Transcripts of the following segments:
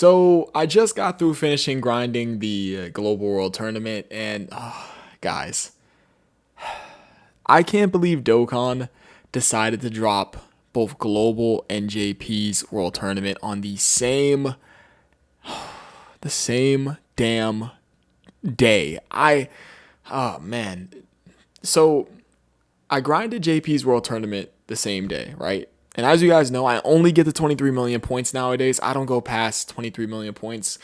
So I just got through finishing grinding the Global World Tournament, and guys, I can't believe Dokkan decided to drop both Global and JP's World Tournament on the same damn day. Oh man. So I grinded JP's World Tournament the same day, right? And as you guys know, I only get to 23 million points nowadays. I don't go past 23 million points.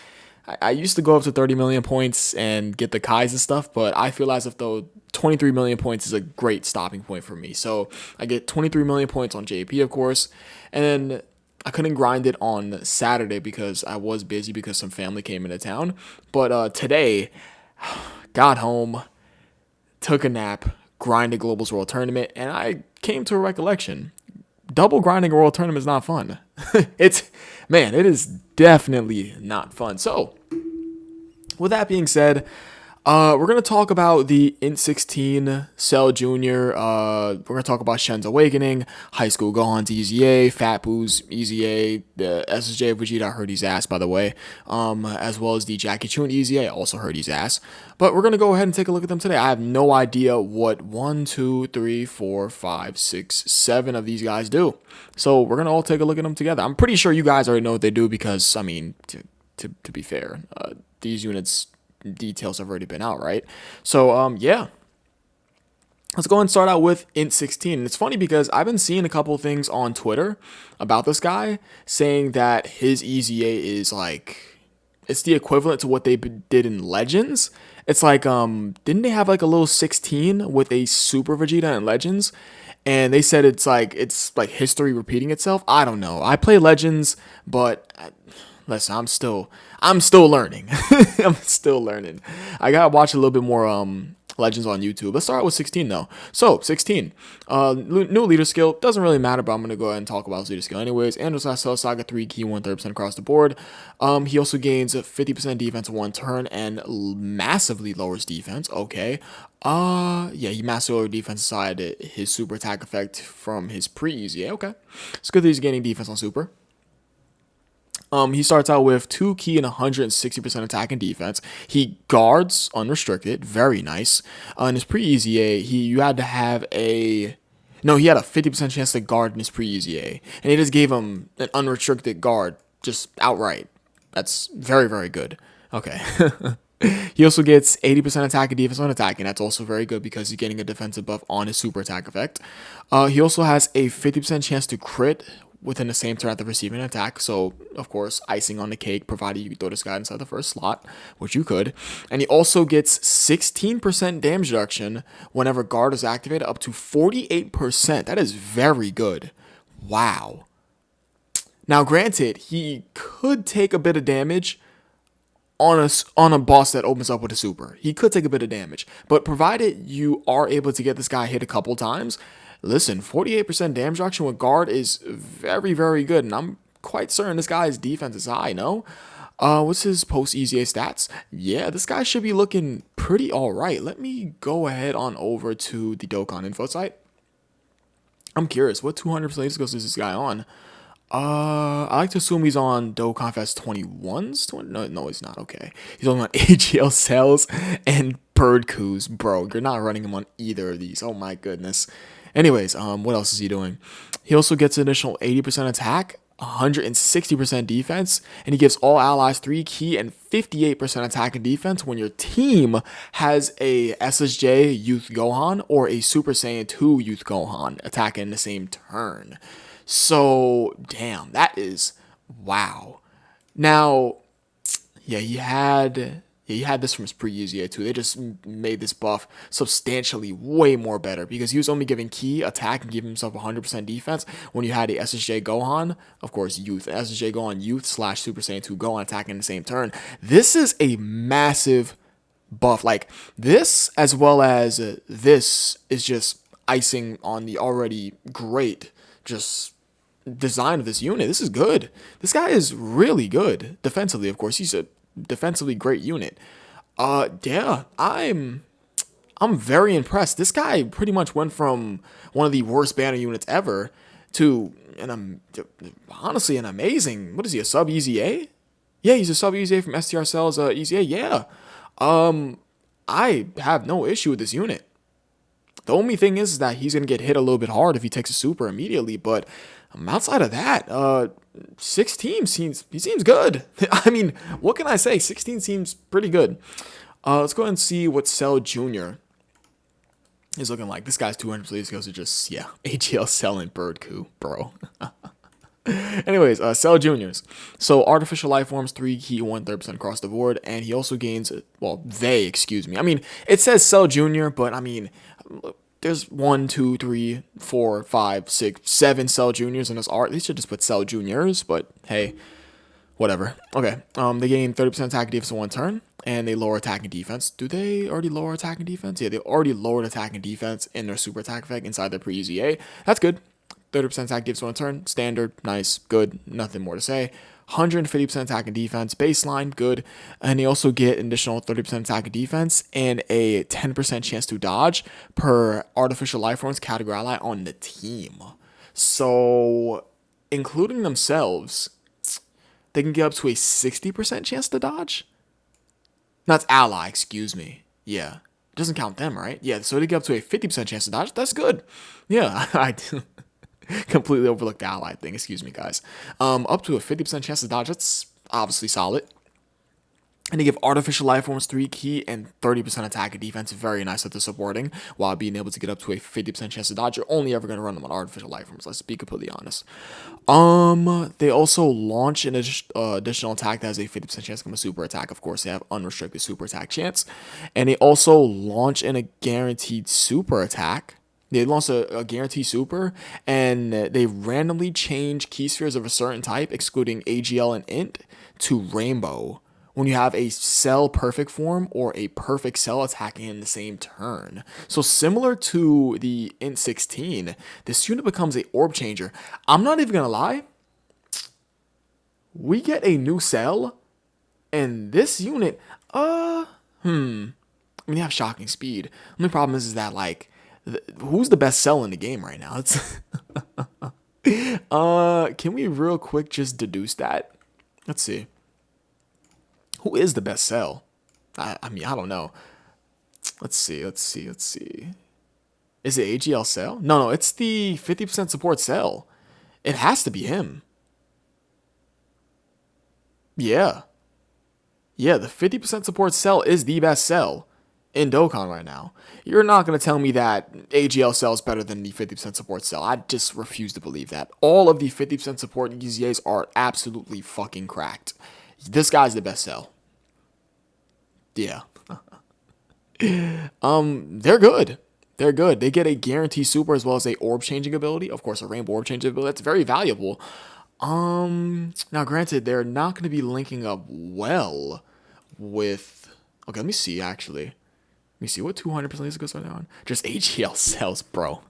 I used to go up to 30 million points and get the Kais and stuff, but I feel as if though 23 million points is a great stopping point for me. So I get 23 million points on JP, of course, and then I couldn't grind it on Saturday because I was busy because some family came into town. But today, got home, took a nap, grinded Global's World Tournament, and I came to a recollection. Double grinding a World Tournament is not fun. It is definitely not fun. So, with that being said, we're going to talk about the INT 16 Cell Jr. We're going to talk about Shen's Awakening, High School Gohan's EZA, Fat Boo's EZA, the SSJ Vegeta, I heard his ass, by the way, as well as the Jackie Chun EZA, also heard his ass. But we're going to go ahead and take a look at them today. I have no idea what 1, 2, 3, 4, 5, 6, 7 of these guys do. So we're going to all take a look at them together. I'm pretty sure you guys already know what they do because, I mean, to be fair, these units details have already been out, right? So yeah, let's go and start out with INT 16. And it's funny because I've been seeing a couple things on Twitter about this guy saying that his EZA is like it's the equivalent to what they did in Legends. It's like didn't they have like a little 16 with a Super Vegeta in Legends? And they said it's like history repeating itself. I don't know. I play Legends, but listen, I'm still learning. I'm still learning. I gotta watch a little bit more Legends on YouTube. Let's start with 16 though. So 16, new leader skill doesn't really matter, but I'm gonna go ahead and talk about his leader skill anyways. Andros Cell Saga 3 key 130% across the board. He also gains 50% defense in one turn and massively lowers defense. Okay. Yeah, he massively lowered defense aside his super attack effect from his pre-EZA. Okay, it's good that he's gaining defense on super. He starts out with 2 key and 160% attack and defense. He guards unrestricted, very nice. In his pre-EZA, you had to have he had a 50% chance to guard in his pre-EZA, and he just gave him an unrestricted guard, just outright. That's very, very good. Okay. He also gets 80% attack and defense on attacking. That's also very good because he's getting a defensive buff on his super attack effect. He also has a 50% chance to crit within the same turn after receiving an attack. So, of course, icing on the cake, provided you throw this guy inside the first slot, which you could. And he also gets 16% damage reduction whenever guard is activated, up to 48%. That is very good. Wow. Now, granted, he could take a bit of damage on a boss that opens up with a super. He could take a bit of damage, but provided you are able to get this guy hit a couple times, listen, 48% damage reduction with guard is very, very good, and I'm quite certain this guy's defense is high, no? What's his post-EZA stats? Yeah, this guy should be looking pretty alright. Let me go ahead on over to the Dokkan info site. I'm curious, what 200% skills is this guy on? I like to assume he's on Dokkan Fest 21's. No, he's not. Okay. He's only on AGL Cells and Bird Coos. Bro, you're not running him on either of these. Oh my goodness. Anyways, what else is he doing? He also gets an additional 80% attack, 160% defense, and he gives all allies 3 key and 58% attack and defense when your team has a SSJ Youth Gohan or a Super Saiyan 2 Youth Gohan attacking in the same turn. So, damn, that is wow. Now, yeah, he had this from his pre-EZA too. They just made this buff substantially way more better because he was only giving key attack and giving himself 100% defense when you had a SSJ Gohan, of course, Youth, SSJ Gohan Youth / Super Saiyan 2 Gohan attacking in the same turn. This is a massive buff. Like this, as well as this, is just icing on the already great just design of this unit. This is good. This guy is really good defensively. Of course, he's a defensively great unit. Yeah, I'm very impressed. This guy pretty much went from one of the worst banner units ever to honestly an amazing. What is he, a sub EZA? Yeah, he's a sub EZA from STR Cells EZA. Yeah. Um, I have no issue with this unit. The only thing is that he's gonna get hit a little bit hard if he takes a super immediately. But outside of that, 16 seems good. I mean, what can I say? 16 seems pretty good. Let's go ahead and see what Cell Junior is looking like. This guy's 200 please goes to just AGL Cell and Bird Coup, bro. Anyways, Cell Juniors. So artificial life forms 3 key 1/3% across the board, and he also gains excuse me. I mean, it says Cell Junior, but I mean, there's 1, 2, 3, 4, 5, 6, 7 Cell Juniors in this art. They should just put Cell Juniors, but hey, whatever. Okay. They gain 30% attack and defense in 1 turn, and they lower attack and defense. Do they already lower attack and defense? Yeah, they already lowered attack and defense in their super attack effect inside their pre-EZA. That's good. 30% attack defense on a turn, standard, nice, good, nothing more to say. 150% attack and defense, baseline, good. And they also get an additional 30% attack and defense and a 10% chance to dodge per artificial life forms category ally on the team. So, including themselves, they can get up to a 60% chance to dodge. That's ally, excuse me. Yeah. Doesn't count them, right? Yeah, so they get up to a 50% chance to dodge. That's good. Yeah, I completely overlooked the ally thing. Excuse me, guys. Up to a 50% chance to dodge. That's obviously solid. And they give artificial life forms 3 key and 30% attack and defense. Very nice at the supporting, while being able to get up to a 50% chance to dodge. You're only ever going to run them on artificial life forms. Let's be completely honest. They also launch an additional attack that has a 50% chance to become a super attack. Of course, they have unrestricted super attack chance. And they also launch in a guaranteed super attack. They launch a guaranteed super, and they randomly change key spheres of a certain type, excluding AGL and INT, to rainbow when you have a cell perfect form or a perfect cell attacking in the same turn. So similar to the INT 16, this unit becomes a orb changer. I'm not even gonna lie. We get a new cell, and this unit, I mean, they have shocking speed. The only problem is that, like, who's the best cell in the game right now? It's can we real quick just deduce that? Let's see. Who is the best cell? I mean, I don't know. Let's see. Is it AGL cell? No, it's the 50% support cell. It has to be him. Yeah. Yeah, the 50% support cell is the best cell in Dokkan right now. You're not going to tell me that AGL cell is better than the 50% support cell. I just refuse to believe that. All of the 50% support EZAs are absolutely fucking cracked. This guy's the best cell. Yeah. They're good. They're good. They get a guarantee super as well as a orb changing ability. Of course, a rainbow orb changing ability. That's very valuable. Now granted, they're not going to be linking up well with. Okay, let me see. Actually, let me see what 200% goes on. Just AGL cells, bro.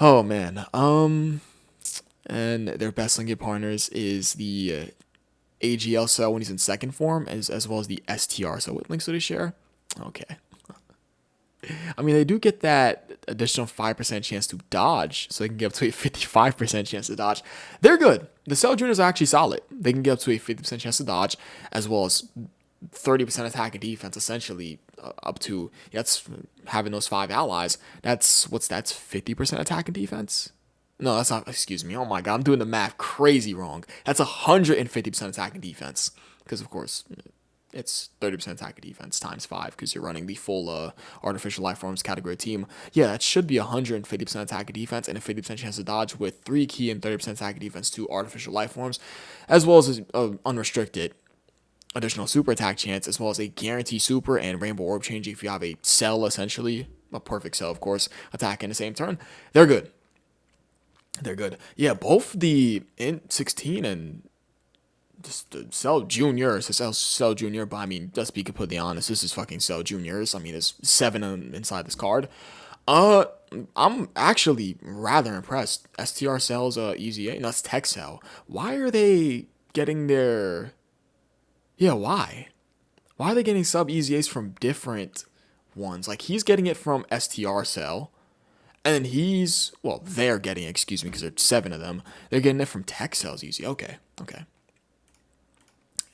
Oh man. And their best linking partners is the AGL cell when he's in second form, as well as the STR. So what links do they share? Okay. I mean, they do get that additional 5% chance to dodge, so they can get up to a 55% chance to dodge. They're good. The Cell Juniors are actually solid. They can get up to a 50% chance to dodge, as well as 30% attack and defense, essentially up to, that's having those 5 allies. That's 50% attack and defense? No, that's not, excuse me. Oh my God, I'm doing the math crazy wrong. That's 150% attack and defense, because of course, it's 30% attack and defense times 5 because you're running the full artificial life forms category team. Yeah, that should be 150% attack and defense and a 50% chance to dodge with 3 key and 30% attack and defense to artificial life forms, as well as unrestricted additional super attack chance, as well as a guarantee super and rainbow orb changing if you have a cell, essentially, a perfect cell, of course, attack in the same turn. They're good. They're good. Yeah, both the INT 16 and just the Cell Juniors, Cell Junior, but I mean, let's be completely honest, this is fucking Cell Juniors. I mean, there's 7 of them inside this card. I'm actually rather impressed. STR Cell's EZA, no, it's Tech Cell. Why are they getting their... Yeah, why? Why are they getting sub EZAs from different ones? Like, he's getting it from STR Cell. And they're getting it, excuse me, because there's 7 of them. They're getting it from Tech Cell's EZA. Okay.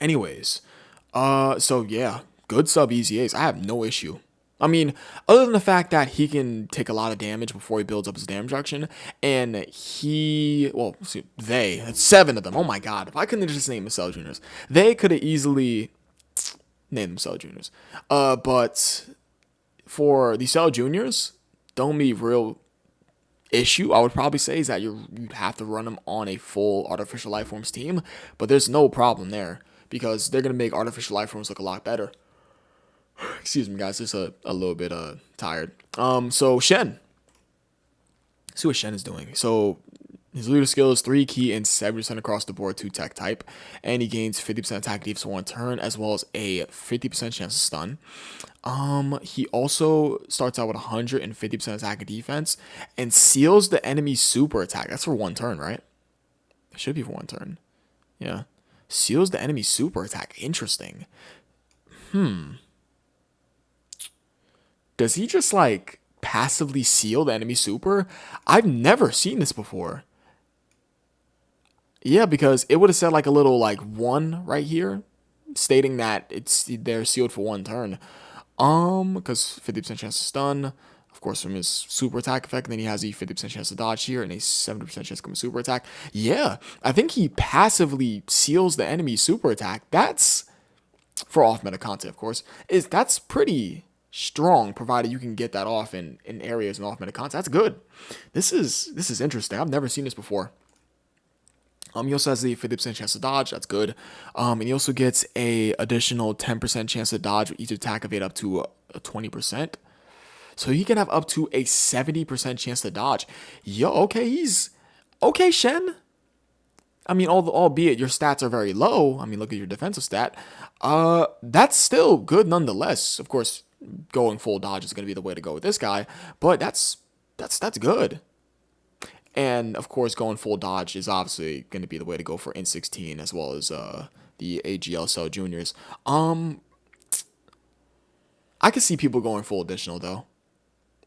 Anyways, so yeah, good sub EZAs. I have no issue. I mean, other than the fact that he can take a lot of damage before he builds up his damage reduction, and it's 7 of them. Oh my god, if I couldn't have just named the Cell Juniors, they could have easily named them Cell Juniors. But for the Cell Juniors, the only real issue I would probably say is that you'd have to run them on a full artificial life forms team, but there's no problem there because they're gonna make artificial life forms look a lot better. Excuse me, guys, just a little bit tired. So Shen, see what Shen is doing. So his leader skill is 3 key and 7% across the board, 2 tech type, and he gains 50% attack defense for 1 turn, as well as a 50% chance to stun. He also starts out with 150% attack and defense, and seals the enemy's super attack. That's for 1 turn, right? It should be for 1 turn. Yeah, seals the enemy's super attack. Interesting. Does he just like passively seal the enemy super? I've never seen this before. Yeah, because it would have said like a little like 1 right here, stating that they're sealed for 1 turn. Because 50% chance to stun, of course, from his super attack effect, and then he has a 50% chance to dodge here and a 70% chance to come super attack. Yeah, I think he passively seals the enemy's super attack. That's for off meta content, of course. That's pretty strong, provided you can get that off in areas and off meta content. That's good. This is interesting. I've never seen this before. He also has the 50% chance to dodge. That's good. And he also gets a additional 10% chance to dodge with each attack evade up to a 20%. So he can have up to a 70% chance to dodge. Yo, okay, he's okay, Shen. I mean, albeit your stats are very low. I mean, look at your defensive stat. That's still good nonetheless. Of course, going full dodge is going to be the way to go with this guy, but that's good. And of course, going full dodge is obviously going to be the way to go for N16 as well as the AGL Cell Juniors. I could see people going full additional though.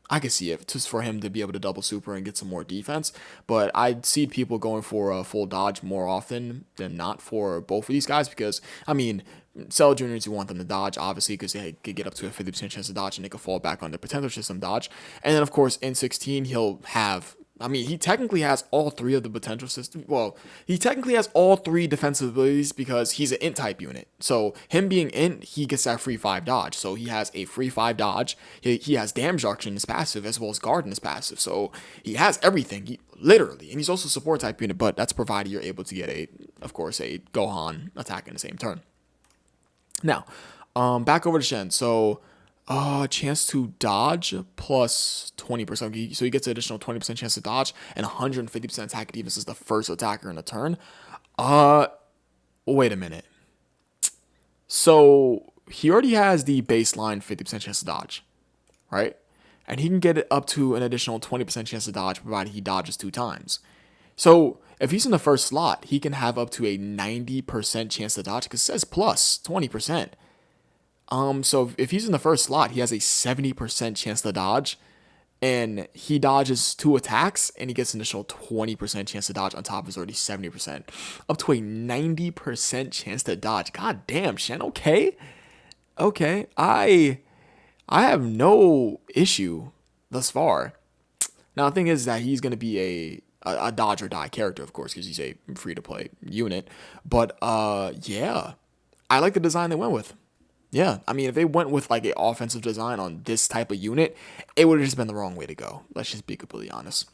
I could see it just for him to be able to double super and get some more defense. But I'd see people going for a full dodge more often than not for both of these guys because, I mean, Cell Juniors, you want them to dodge, obviously, because they could get up to a 50% chance to dodge and they could fall back on their potential system dodge. And then, of course, N16, he'll have... I mean, he technically has all 3 of the potential system. Well, he technically has all 3 defensive abilities because he's an int type unit. So him being int, he gets that free 5 dodge. So he has a free 5 dodge. He has damage reduction in his passive as well as guard in his passive. So he has everything, literally. And he's also a support type unit, but that's provided you're able to get of course, a Gohan attack in the same turn. Now, back over to Shen. So... chance to dodge plus 20%. So he gets an additional 20% chance to dodge and 150% attack defense as the first attacker in the turn. Wait a minute. So he already has the baseline 50% chance to dodge, right? And he can get it up to an additional 20% chance to dodge provided he dodges 2 times. So if he's in the first slot, he can have up to a 90% chance to dodge because it says plus 20%. So if he's in the first slot, he has a 70% chance to dodge, and he dodges 2 attacks, and he gets an additional 20% chance to dodge on top of his already 70%, up to a 90% chance to dodge. God damn, Shen. Okay, I have no issue thus far. Now the thing is that he's gonna be a dodge or die character, of course, because he's a free to play unit. But yeah, I like the design they went with. Yeah, I mean, if they went with like an offensive design on this type of unit, it would have just been the wrong way to go. Let's just be completely honest.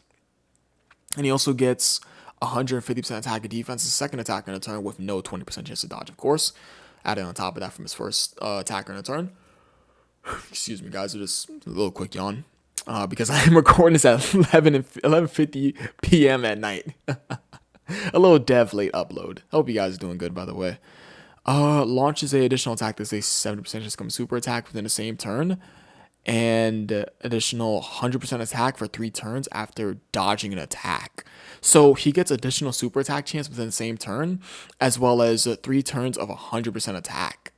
And he also gets 150% attack and defense, his second attacker in a turn with no 20% chance to dodge, of course. Added on top of that from his first attacker in a turn. Excuse me, guys, just a little quick yawn. Because I am recording this at 11:50 p.m. at night. A little dev late upload. Hope you guys are doing good, by the way. Launches a additional attack that's a 70% chance to come super attack within the same turn, and additional 100% attack for 3 turns after dodging an attack. So he gets additional super attack chance within the same turn, as well as 3 turns of 100% attack.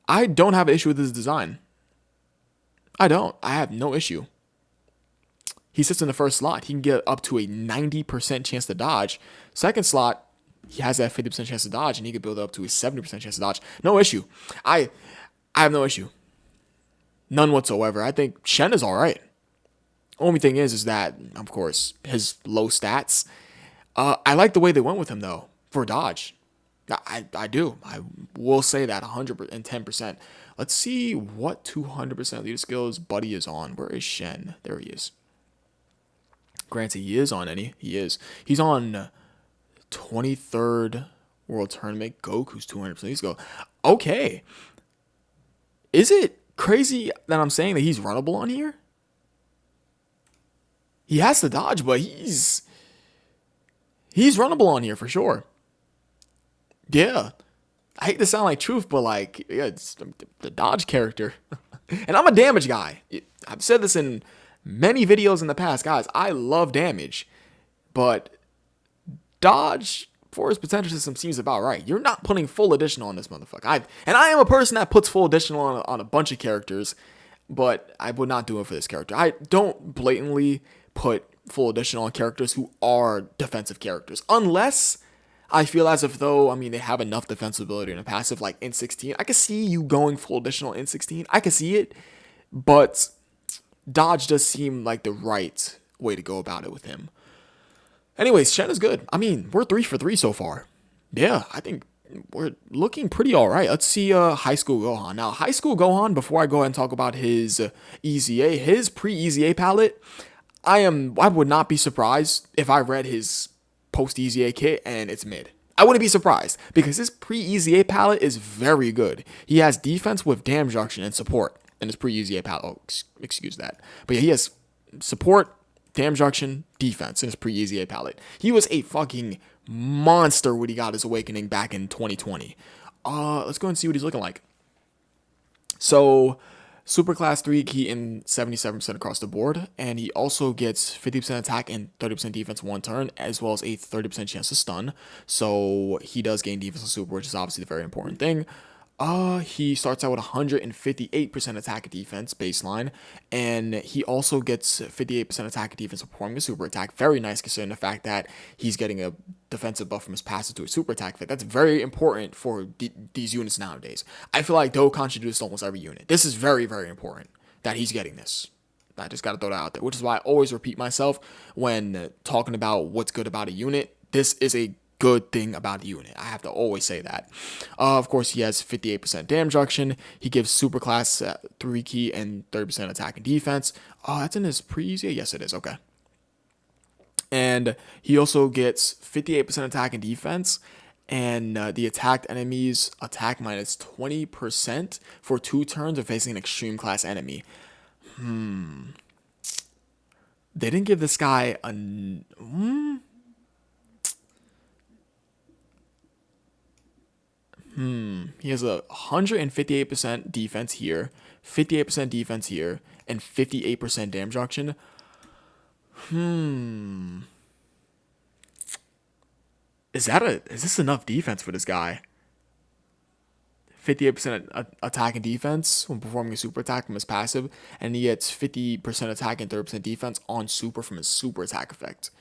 I don't have an issue with this design. I don't. I have no issue. He sits in the first slot. He can get up to a 90% chance to dodge. Second slot, he has that 50% chance to dodge, and he could build up to a 70% chance to dodge. No issue. I have no issue. None whatsoever. I think Shen is all right. Only thing is that, of course, his low stats. I like the way they went with him, though, for dodge. I do. I will say that 110%. Let's see what 200% leader skills Buddy is on. Where is Shen? There he is. Granted, he is on any. He is. He's on 23rd World Tournament. Goku's 200% leader skill. Okay. Is it crazy that I'm saying that he's runnable on here? He has to dodge, but he's runnable on here for sure. Yeah. I hate to sound like truth, but like, yeah, it's the dodge character. And I'm a damage guy. I've said this in many videos in the past. Guys, I love damage. But dodge for his potential system seems about right. You're not putting full additional on this motherfucker. And I am a person that puts full additional on a bunch of characters, but I would not do it for this character. I don't blatantly put full additional on characters who are defensive characters, unless I feel as if though, I mean, they have enough defensive ability in a passive like in 16. I can see you going full additional in 16. I can see it, but dodge does seem like the right way to go about it with him. Anyways, Shen is good. I mean, we're 3 for 3 so far. Yeah, I think we're looking pretty all right. Let's see High School Gohan. Now, High School Gohan, before I go ahead and talk about his EZA, his pre-EZA palette, I would not be surprised if I read his post-EZA kit and it's mid. I wouldn't be surprised because his pre-EZA palette is very good. He has defense with damage reduction and support in his pre-EZA palette. Oh, excuse that. But yeah, he has support, damage reduction, defense in his pre-EZA palette. He was a fucking monster when he got his awakening back in 2020. Let's go and see what he's looking like. So, Super Class 3 key in 77% across the board, and he also gets 50% attack and 30% defense one turn, as well as a 30% chance to stun. So he does gain defense on Super, which is obviously the very important thing. He starts out with 158% attack and defense baseline, and he also gets 58% attack and defense performing a super attack. Very nice considering the fact that he's getting a defensive buff from his passive to a super attack effect. That's very important for these units nowadays. I feel like Dokkan should do this to almost every unit. This is very, very important that he's getting this. I just got to throw that out there, which is why I always repeat myself when talking about what's good about a unit. This is a good thing about the unit. I have to always say that. Of course, he has 58% damage reduction. He gives super class 3 key and 30% attack and defense. That's in his pre-EZA? Yes, it is. Okay. And he also gets 58% attack and defense. And the attacked enemies attack minus 20% for 2 turns of facing an extreme class enemy. They didn't give this guy a... He has a 158% defense here, 58% defense here, and 58% damage reduction. Is this enough defense for this guy? 58% attack and defense when performing a super attack from his passive, and he gets 50% attack and 30% defense on super from his super attack effect.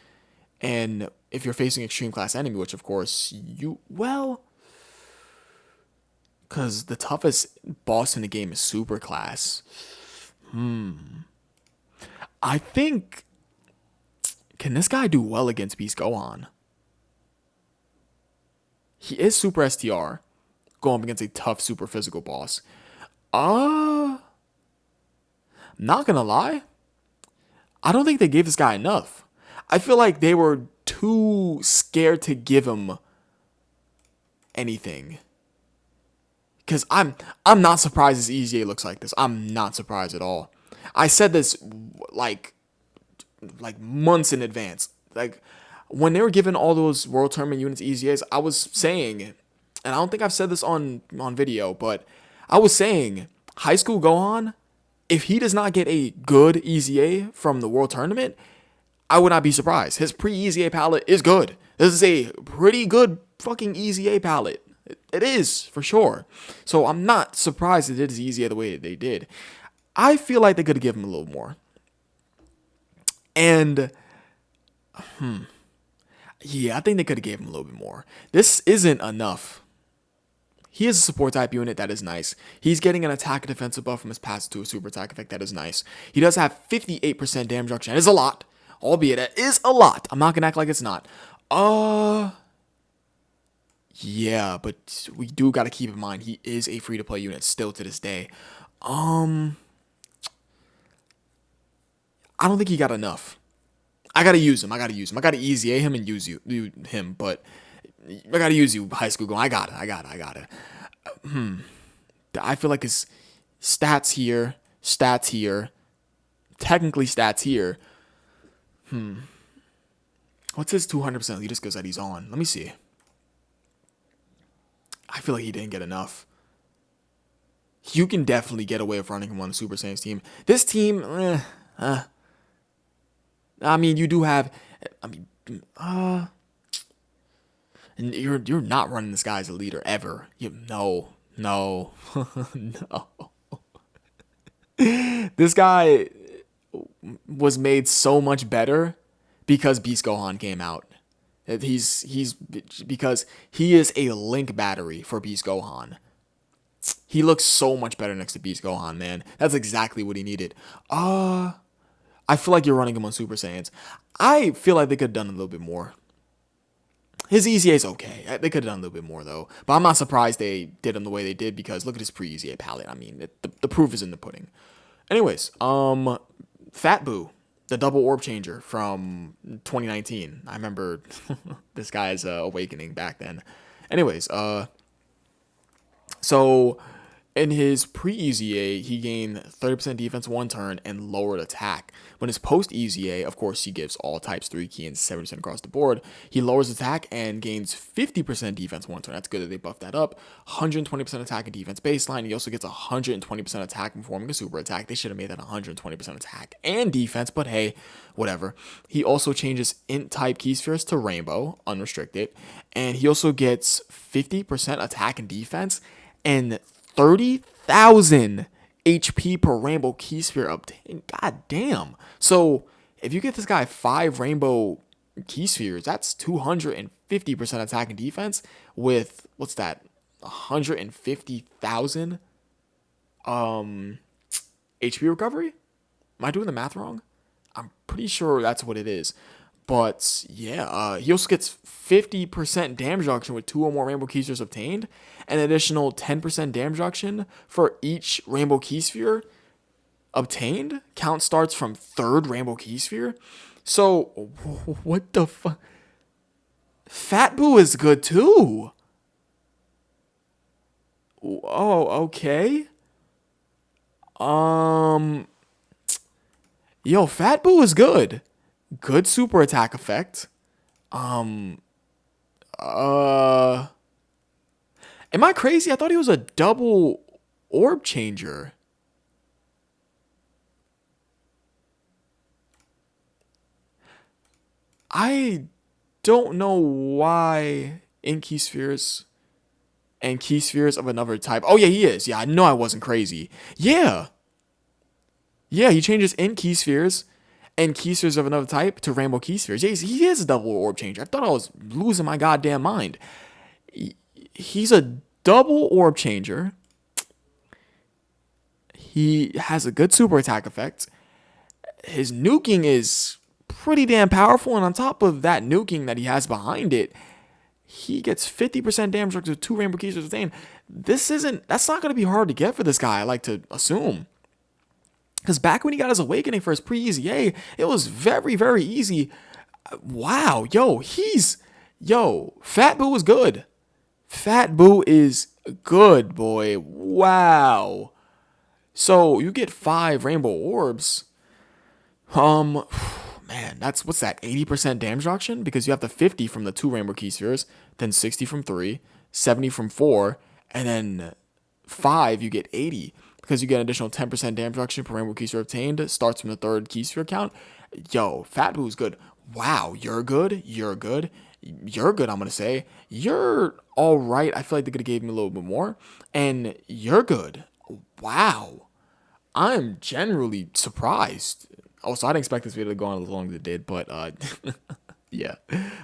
And if you're facing extreme class enemy, which of course because the toughest boss in the game is super class. I think, can this guy do well against Beast Gohan? He is super STR, going up against a tough super physical boss. Not gonna lie, I don't think they gave this guy enough. I feel like they were too scared to give him anything. Because I'm not surprised his EZA looks like this. I'm not surprised at all. I said this like months in advance. Like when they were giving all those World Tournament units EZAs, I was saying, and I don't think I've said this on video, but I was saying High School Gohan, if he does not get a good EZA from the World Tournament, I would not be surprised. His pre-EZA palette is good. This is a pretty good fucking EZA palette. It is, for sure. So I'm not surprised they did his EZA the way that they did. I feel like they could have given him a little more. And Yeah, I think they could have gave him a little bit more. This isn't enough. He is a support type unit. That is nice. He's getting an attack and defensive buff from his passive to a super attack effect. That is nice. He does have 58% damage reduction. That is a lot. Albeit it is a lot. I'm not going to act like it's not. Yeah, but we do got to keep in mind he is a free-to-play unit still to this day. I don't think he got enough. I gotta use him. I gotta use him. I gotta EZA him and use him. But I gotta use you, high school going. I got it. I got it. I feel like his stats here, technically stats here. What's his 200% leader skills that he's on? Let me see. I feel like he didn't get enough. You can definitely get away with running him on the Super Saiyans team. This team, I mean, you do have, I mean, and you're not running this guy as a leader ever. No, no. This guy was made so much better because Beast Gohan came out. He's because he is a link battery for Beast Gohan. He looks so much better next to Beast Gohan, man. That's exactly what he needed. I feel like you're running him on Super Saiyans. I feel like they could have done a little bit more. His EZA is okay. They could have done a little bit more, though. But I'm not surprised they did him the way they did because look at his pre-EZA palette. I mean, the proof is in the pudding. Anyways, Fat Boo, the double orb changer from 2019. I remember this guy's awakening back then. Anyways, so in his pre-EZA, he gained 30% defense one turn and lowered attack. When his post-EZA, of course, he gives all types 3 key and 70% across the board. He lowers attack and gains 50% defense one turn. That's good that they buffed that up. 120% attack and defense baseline. He also gets 120% attack when forming a super attack. They should have made that 120% attack and defense, but hey, whatever. He also changes int type key spheres to rainbow, unrestricted. And he also gets 50% attack and defense and 30,000 HP per rainbow key sphere obtained. God damn. So if you get this guy 5 rainbow key spheres, that's 250% attack and defense with, what's that, 150,000 HP recovery? Am I doing the math wrong? I'm pretty sure that's what it is. But yeah, he also gets 50% damage reduction with 2 or more rainbow key spheres obtained, an additional 10% damage reduction for each rainbow key sphere obtained. Count starts from 3rd rainbow key sphere. So what the fuck? Fat Boo is good too. Oh, okay. Yo, Fat Boo is good. Good super attack effect. Am I crazy? I thought he was a double orb changer. I don't know why in key spheres and key spheres of another type. Oh yeah, he is. Yeah, I know I wasn't crazy. Yeah. Yeah, he changes in key spheres and key spheres of another type to rainbow key spheres. Yeah, he is a double orb changer. I thought I was losing my goddamn mind. He's a double orb changer. He has a good super attack effect. His nuking is pretty damn powerful, and on top of that nuking that he has behind it, he gets 50% damage with 2 rainbow keys sustained. That's not going to be hard to get for this guy, I like to assume. Because back when he got his awakening for his pre-EZA, it was very, very easy. Wow, Fat Boo is good. Fat Boo is good, boy. Wow. So you get 5 rainbow orbs. Man, what's that? 80% damage reduction because you have the 50 from the 2 rainbow key spheres, then 60 from 3, 70 from 4, and then 5 you get 80 because you get an additional 10% damage reduction per rainbow key sphere obtained. Starts from the 3rd key sphere count. Yo, Fat Boo's good. Wow, you're good. You're good. You're good. I'm gonna say you're all right. I feel like they could have gave me a little bit more, and you're good. Wow. I'm generally surprised. Also, I didn't expect this video to go on as long as it did, but Yeah.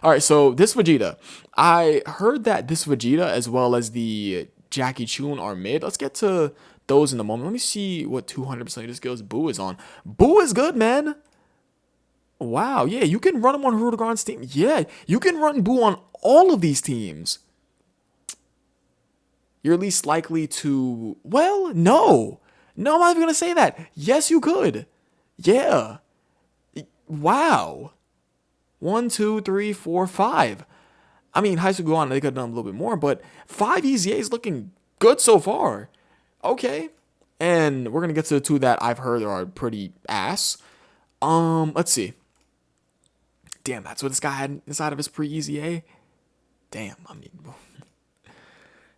All right, so this Vegeta. I heard that this Vegeta as well as the Jackie Chun are mid. Let's get to those in a moment. Let me see what 200% of the skills Boo is on. Boo is good, man. Wow, yeah, you can run him on Rudigar's team. Yeah, you can run Boo on all of these teams. You're least likely to. Well, no. No, I'm not even going to say that. Yes, you could. Yeah. Wow. One, two, three, four, five. I mean, High School Gohan, they could have done a little bit more, but five EZAs looking good so far. Okay. And we're going to get to the two that I've heard are pretty ass. Let's see. Damn, that's what this guy had inside of his pre-EZA. Damn, I mean.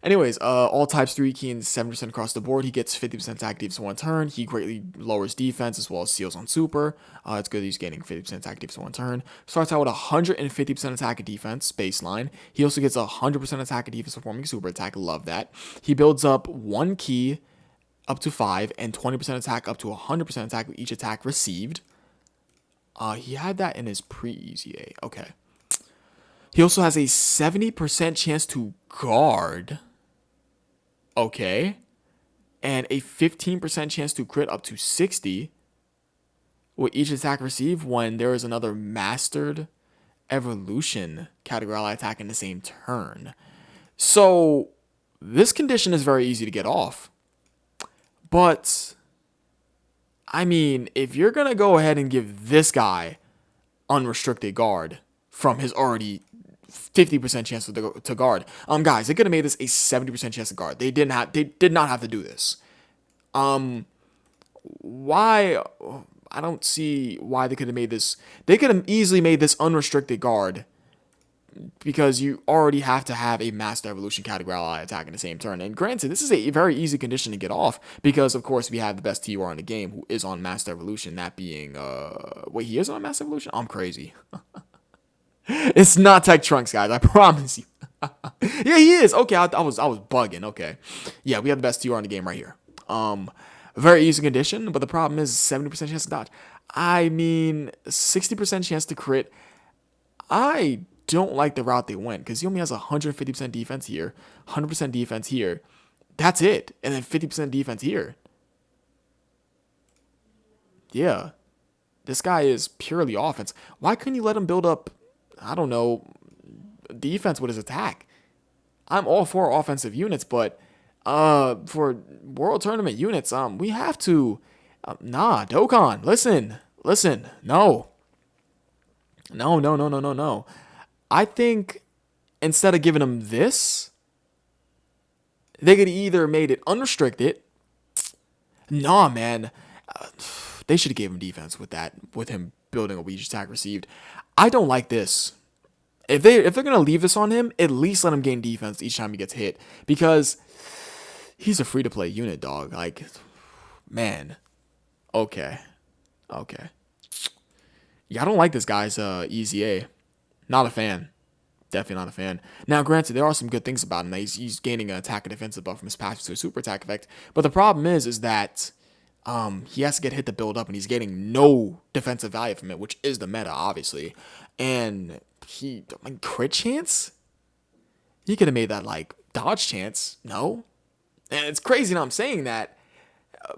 Anyways, all types 3 keys, 7% across the board. He gets 50% attack defense in one turn. He greatly lowers defense as well as seals on super. It's good he's getting 50% attack defense in one turn. Starts out with 150% attack and defense baseline. He also gets 100% attack and defense performing super attack. Love that. He builds up 1 key up to 5 and 20% attack up to 100% attack with each attack received. He had that in his pre-EZA. Okay. He also has a 70% chance to guard. Okay. And a 15% chance to crit up to 60 with each attack received when there is another mastered evolution category ally attack in the same turn. So this condition is very easy to get off. But I mean, if you're going to go ahead and give this guy unrestricted guard from his already 50% chance to guard. Guys, they could have made this a 70% chance to guard. They did not have to do this. Why? I don't see why they could have made this. They could have easily made this unrestricted guard because you already have to have a Master Evolution category ally attack in the same turn. And granted, this is a very easy condition to get off because, of course, we have the best TUR in the game who is on Master Evolution. That being, wait, he is on Master Evolution? I'm crazy. It's not Tech Trunks, guys. I promise you. Yeah, he is. Okay, I was bugging. Okay, yeah, we have the best TR in the game right here. Very easy condition, but the problem is 70% chance to dodge. I mean, 60% chance to crit. I don't like the route they went because he only has 150% defense here, 100% defense here. That's it, and then 50% defense here. Yeah, this guy is purely offense. Why couldn't you let him build up? I don't know, defense with his attack. I'm all for offensive units, but for World Tournament units, we have to. Nah, Dokkan, listen. No. I think instead of giving him this, they could either made it unrestricted. Nah, man. They should have gave him defense with that, with him building a each attack received. I don't like this. If they're gonna leave this on him, at least let him gain defense each time he gets hit because he's a free to play unit, dog. Like, man. Okay. Yeah, I don't like this guy's EZA. Not a fan. Definitely not a fan. Now, granted, there are some good things about him. He's gaining an attack and defensive buff from his passive to a super attack effect. But the problem is that he has to get hit to build up, and he's getting no defensive value from it, which is the meta, obviously. And crit chance? He could have made that like dodge chance. No, and it's crazy that I'm saying that,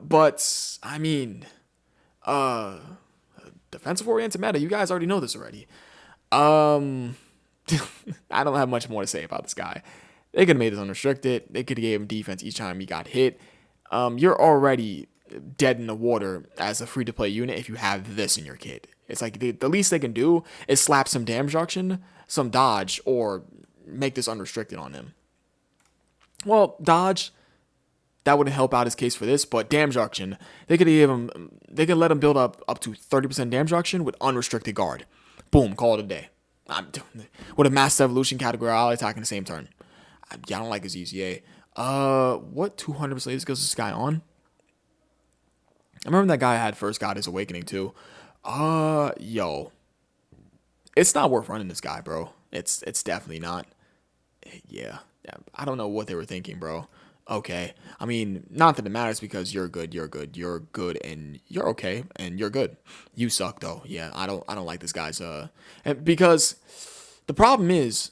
but I mean, defensive oriented meta. You guys already know this already. I don't have much more to say about this guy. They could have made this unrestricted. They could have gave him defense each time he got hit. You're already dead in the water as a free-to-play unit if you have this in your kit. It's like the least they can do is slap some damage reduction, some dodge, or make this unrestricted on him. Well, dodge, that wouldn't help out his case for this, but damage reduction, they could let him build up to 30% damage reduction with unrestricted guard. Boom, call it a day. With a Master Evolution category, I'll attack in the same turn. I don't like his EZA. What 200% skills is this guy on? I remember that guy had first got his awakening too. Yo. It's not worth running this guy, bro. It's definitely not. Yeah. I don't know what they were thinking, bro. Okay. I mean, not that it matters because you're good, you're good, and you're okay, and you're good. You suck though. Yeah, I don't like this guy's because the problem is,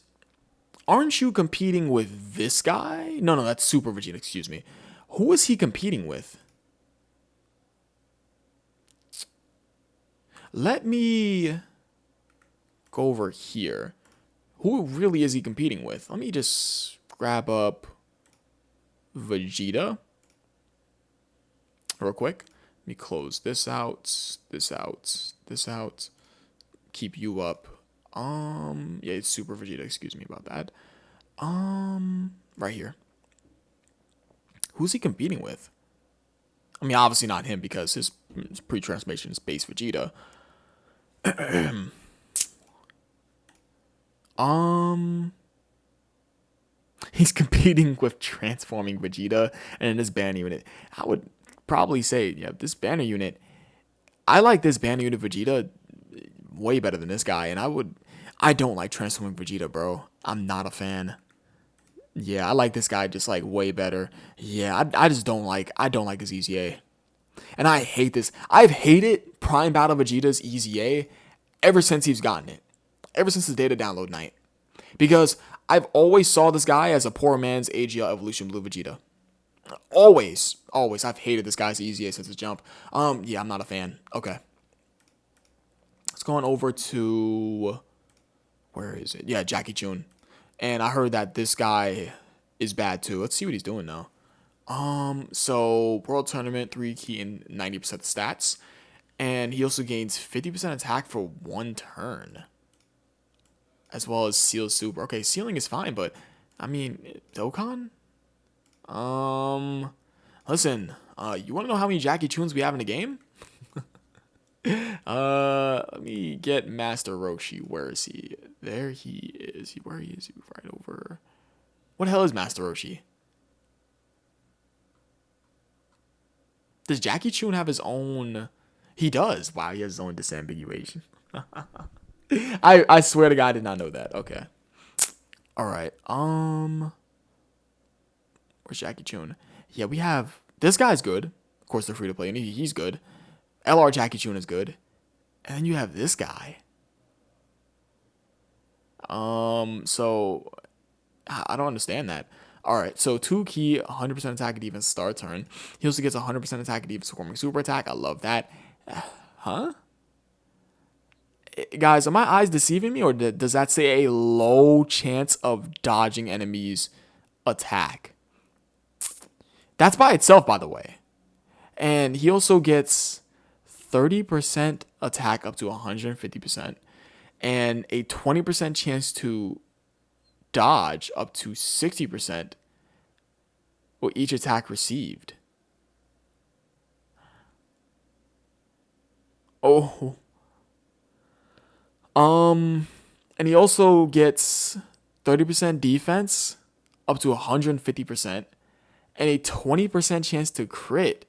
aren't you competing with this guy? No, no, that's Super Vegeta. Excuse me. Who is he competing with? Let me go over here. Who really is he competing with? Let me just grab up Vegeta real quick. Let me close this out, this out, this out. Keep you up. Yeah, it's Super Vegeta. Excuse me about that. Right here. Who's he competing with? I mean, obviously not him because his pre-transformation is base Vegeta. He's competing with transforming Vegeta and in this banner unit. I would probably say, yeah, this banner unit. I like this banner unit Vegeta way better than this guy, and I don't like transforming Vegeta, bro. I'm not a fan. Yeah, I like this guy just like way better. Yeah, I don't like this EZA. And I hate this. I've hated Prime Battle Vegeta's EZA ever since he's gotten it. Ever since the data download night. Because I've always saw this guy as a poor man's AGL Evolution Blue Vegeta. Always. I've hated this guy's EZA since his jump. Yeah, I'm not a fan. Okay. Let's go on over to, where is it? Yeah, Jackie Chun. And I heard that this guy is bad too. Let's see what he's doing now. So World Tournament, 3 key and 90% of stats. And he also gains 50% attack for 1 turn. As well as Seal Super. Okay, sealing is fine, but I mean, Dokkan? Listen, you wanna know how many Jackie Chuns we have in the game? Let me get Master Roshi. Where is he? There he is. Where he is? He right over. What the hell is Master Roshi? Does Jackie Chun have his own? He does. Wow, he has his own disambiguation. I swear to God, I did not know that. Okay. All right. Where's Jackie Chun? Yeah, we have this guy's good. Of course, they're free to play, and he's good. LR Jackie Chun is good, and then you have this guy. So I don't understand that. All right, so 2 key, 100% attack and defense start turn. He also gets 100% attack and defense performing super attack. I love that. Huh? Guys, are my eyes deceiving me, or does that say a low chance of dodging enemies' attack? That's by itself, by the way. And he also gets 30% attack up to 150%, and a 20% chance to dodge up to 60% with each attack received. Oh. And he also gets 30% defense up to 150% and a 20% chance to crit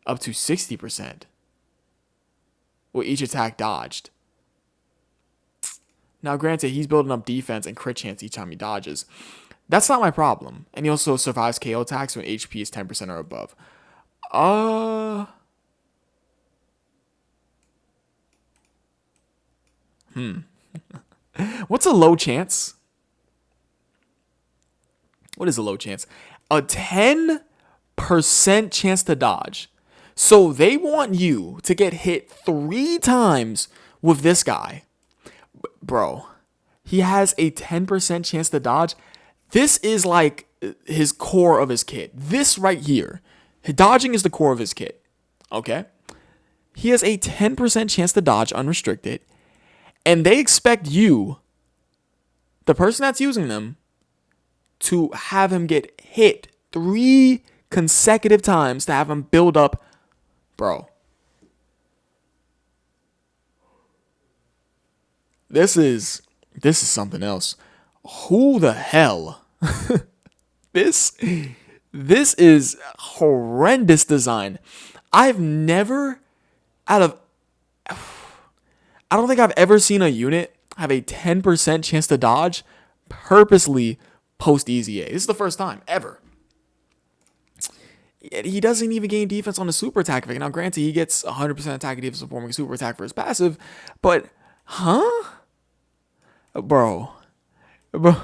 up to 60% with each attack dodged. Now, granted, he's building up defense and crit chance each time he dodges. That's not my problem. And he also survives KO attacks when HP is 10% or above. What's a low chance? What is a low chance? A 10% chance to dodge. So they want you to get hit 3 times with this guy. Bro, he has a 10% chance to dodge. This is like his core of his kit. This right here. Dodging is the core of his kit. Okay? He has a 10% chance to dodge unrestricted. And they expect you, the person that's using them, to have him get hit 3 consecutive times to have him build up. Bro. This is something else. Who the hell? This is horrendous design. I've never, I don't think I've ever seen a unit have a 10% chance to dodge purposely post EZA. This is the first time ever. he doesn't even gain defense on the super attack effect. Now, granted, he gets 100% attack and defense performing super attack for his passive, but, huh? Bro. Bro.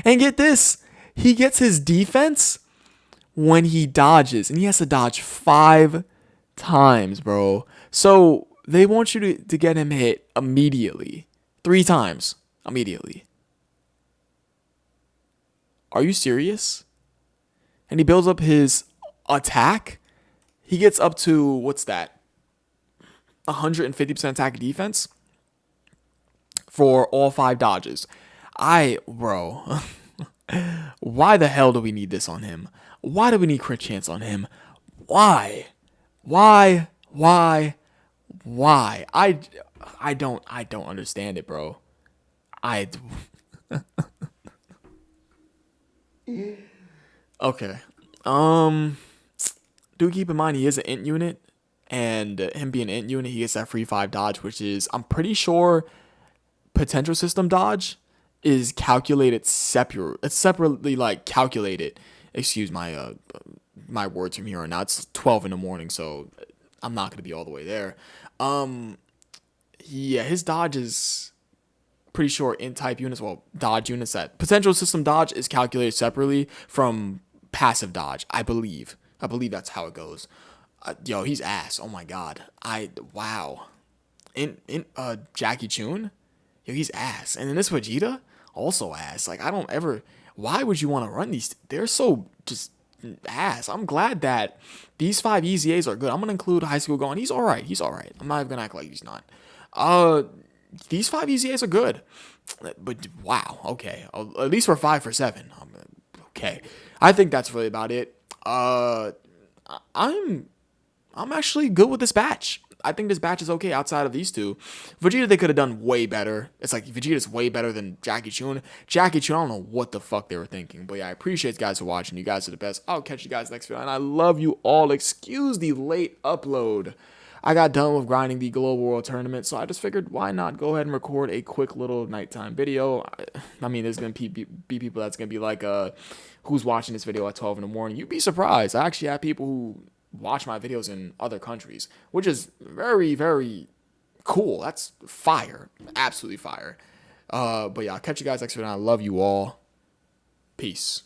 And get this, he gets his defense when he dodges, and he has to dodge 5 times, bro. So they want you to get him hit immediately. 3 times immediately. Are you serious? And he builds up his attack. He gets up to, what's that? 150% attack and defense for all 5 dodges. Bro, why the hell do we need this on him? Why do we need crit chance on him? Why? Why? I don't understand it, bro. Okay. Do keep in mind he is an int unit, and him being an int unit, he gets that free 5 dodge, which is, I'm pretty sure, potential system dodge is calculated separate. It's separately like calculated. Excuse my my words from here on out. It's 12 in the morning, so I'm not gonna be all the way there. Yeah, his dodge is pretty sure int type units. Well, dodge units that potential system dodge is calculated separately from passive dodge. I believe that's how it goes. Yo, he's ass. Oh my god. Wow. In Jackie Chun, yo, he's ass. And then this Vegeta, also ass. Like, I don't ever. Why would you want to run these? They're so just ass. I'm glad that these 5 EZAs are good. I'm gonna include High School Going. He's all right. I'm not even gonna act like he's not. These 5 EZAs are good, but wow. Okay, at least we're 5 for 7. Okay, I think that's really about it. I'm actually good with this batch. I think this batch is okay outside of these 2. Vegeta, they could have done way better. It's like Vegeta's way better than Jackie Chun. Jackie Chun, I don't know what the fuck they were thinking. But yeah, I appreciate you guys for watching. You guys are the best. I'll catch you guys next video. And I love you all. Excuse the late upload. I got done with grinding the Global World Tournament, so I just figured why not go ahead and record a quick little nighttime video. I mean, there's going to be people that's going to be like, who's watching this video at 12 in the morning? You'd be surprised. I actually have people who watch my videos in other countries, which is very, very cool. That's fire. Absolutely fire. But yeah, I'll catch you guys next video. I love you all. Peace.